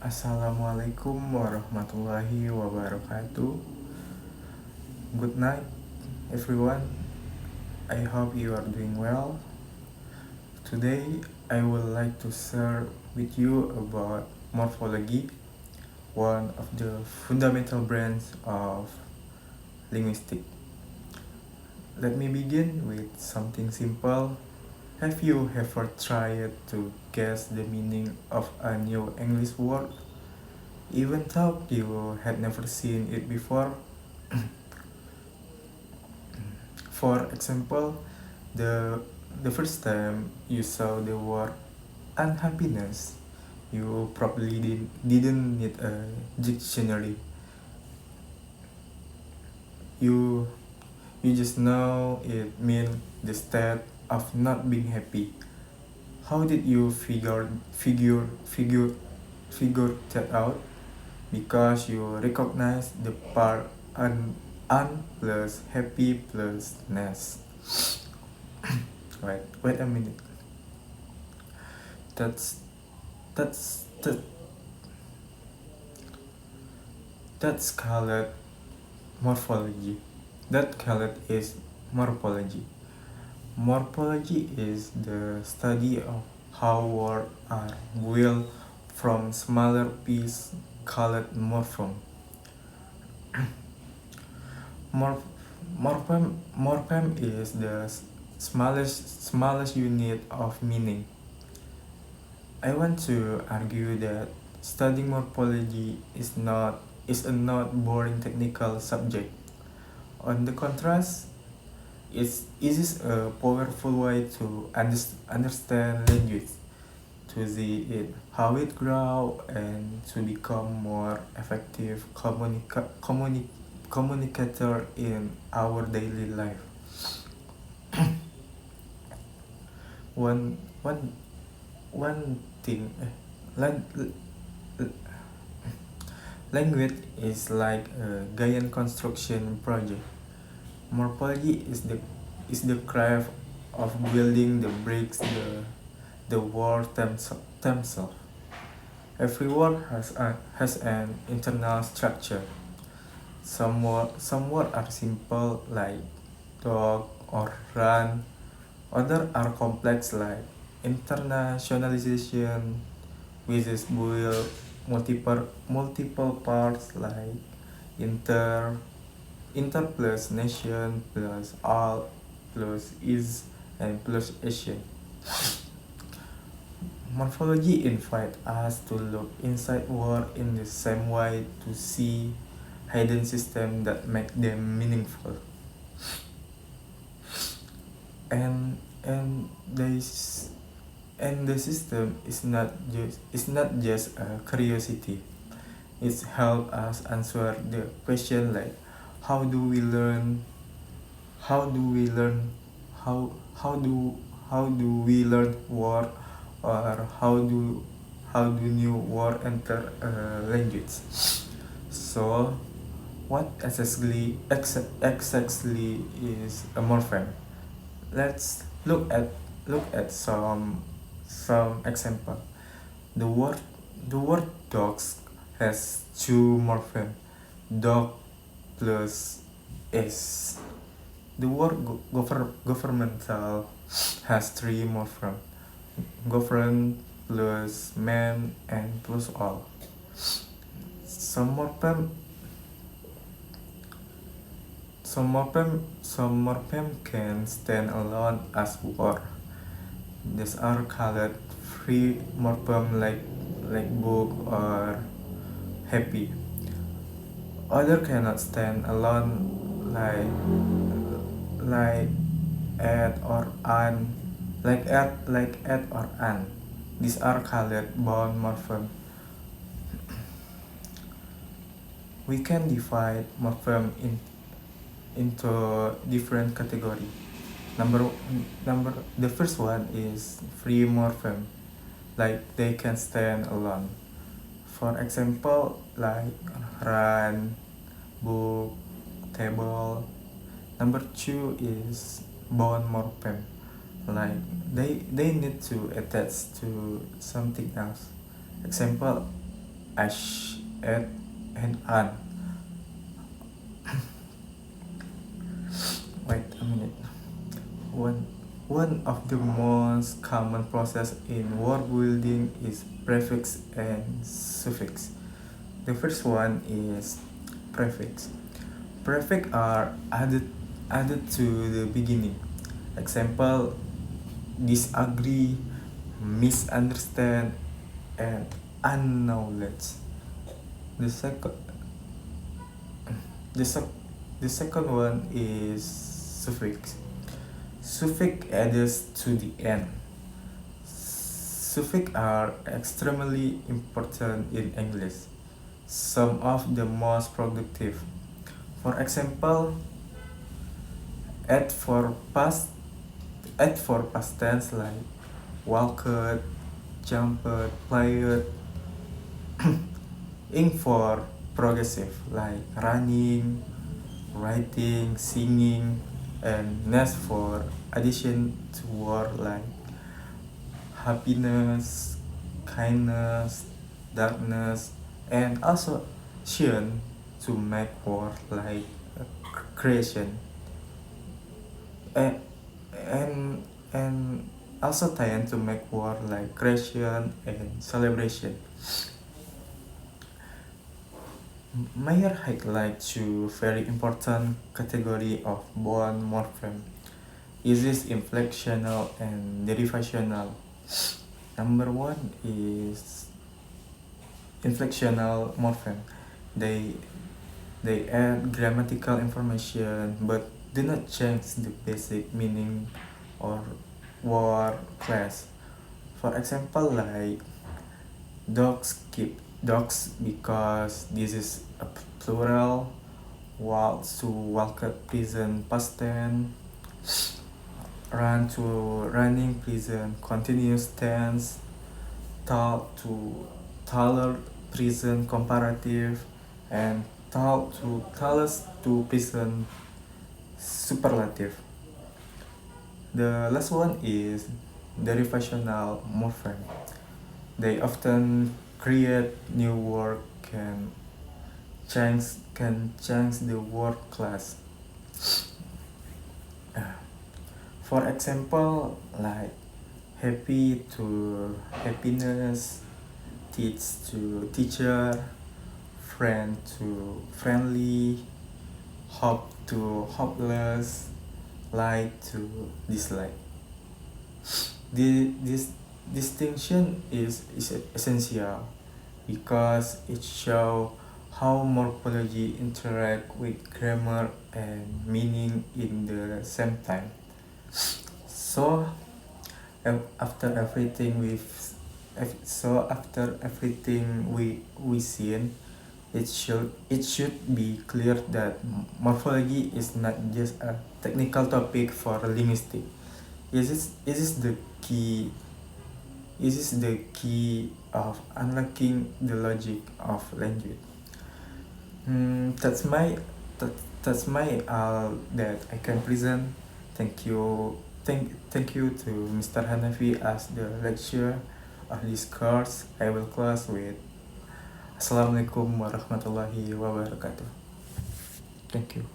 Assalamualaikum warahmatullahi wabarakatuh. Good night, everyone. I hope you are doing well. Today, I would like to share with you about morphology, one of the fundamental branches of linguistics. Let me begin with something simple. Have you ever tried to guess the meaning of a new English word, even though you had never seen it before? For example, the the first time you saw the word unhappiness, you probably didn't need a dictionary. You you just know it means the state of not being happy. How did you figure that out? Because you recognize the part un plus happy plus ness. Wait a minute. That's that's that that's called morphology. That called is morphology. Morphology is the study of how words are built from smaller pieces called morpheme. Morph- morpheme is the smallest unit of meaning. I want to argue that studying morphology is a not boring technical subject. On the contrast, it is a powerful way to understand language, to see how it grows, and to become more effective communicator in our daily life. One one one thing, lan- language is like a giant construction project. Morphology is the craft of building the bricks, the word themselves. Every word has an internal structure. Some words are simple like dog or run. Others are complex like internationalization, which is build multiple parts like inter inter plus nation plus all plus is and plus Asian. Morphology invites us to look inside words in the same way to see hidden systems that make them meaningful. And and this and the system is not just a curiosity. It's help us answer the question like how do we learn how do we learn how how do how do we learn word, or how do new word enter a language. So what exactly is a morpheme? Let's look at some example. The word the word dogs has two morphemes, dog plus s. The word governmental has three morphemes, govern plus man and plus all. Some morphem some morphem can stand alone as word. These are called free morphem like book or happy. Other cannot stand alone like at or an like at or an. These are called bound morphem. We can divide morphem into different category. Number number the first one is free morphem, like they can stand alone. For example, like run, book, table. Number two is bound morphem, like they need to attach to something else. Example, ash, at, and an. Wait a minute. One, one of the most common process in word building is prefix and suffix. The first one is prefix. Prefix are added to the beginning. Example: disagree, misunderstand, and unknowledge. The second the, sec- the second one is suffix. Suffix adds to the end. Suffix are extremely important in English. Some of the most productive. For example, add for past tense like walked, jumped, played. Ing for progressive like running, writing, singing, and nest for addition to word like happiness, kindness, darkness, and also tion to make word like creation. And and also tend to make word like creation and celebration. Mayer highlight two very important category of bond morpheme. Is this inflectional and derivational? Number one is inflectional morpheme. They they add grammatical information but do not change the basic meaning or word class. For example, like dogs because this is a plural, walk to walked present past tense, run to running present continuous tense, tall to taller present comparative, and tall to tallest to present superlative. The last one is derivational morpheme. They often create new word can change the word class. For example, like happy to happiness, teach to teacher, friend to friendly, hope to hopeless, like to dislike. This distinction is essential because it shows how morphology interact with grammar and meaning in the same time. So after everything we seen, it should be clear that morphology is not just a technical topic for linguistics. It is the key. It is the key of unlocking the logic of language. That's my all that I can present. Thank you to Mr. Hanafi as the lecturer of this course. I will close with Assalamualaikum warahmatullahi wabarakatuh. Thank you.